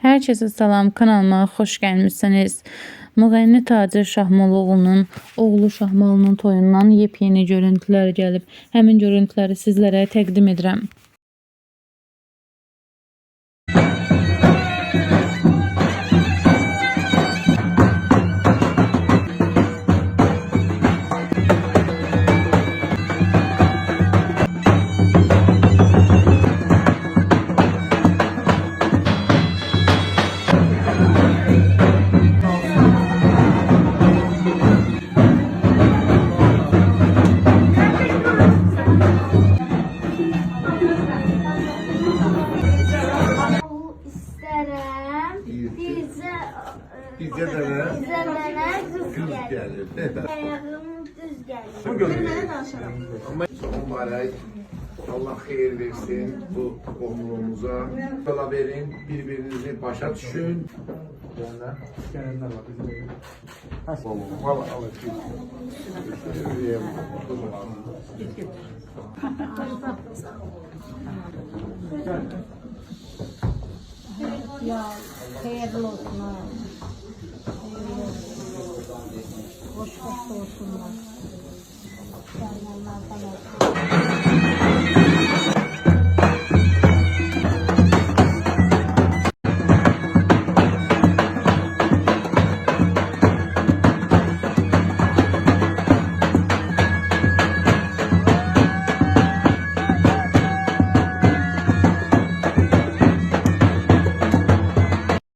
Herkese salam, kanalıma xoş gəlmisiniz. Müğənni Tacir Şahmalıoğlu'nun oğlu Şahmalı'nın toyundan yepyeni görüntülər gəlib. Həmin görüntüləri sizlərə təqdim edirəm. İstərəm. Bizə Bizə dənə qız güz gəlir. gəlir. Ayağım düz gəlir. Bu görünür. Ama mübarək. Allah xeyir versin bu qohumluğumuza. Yola verin, birbirinizi başa düşün. Valla alışın. Ya hayırlı olsun ha. Hoş olsunlar. Canlardan olsun.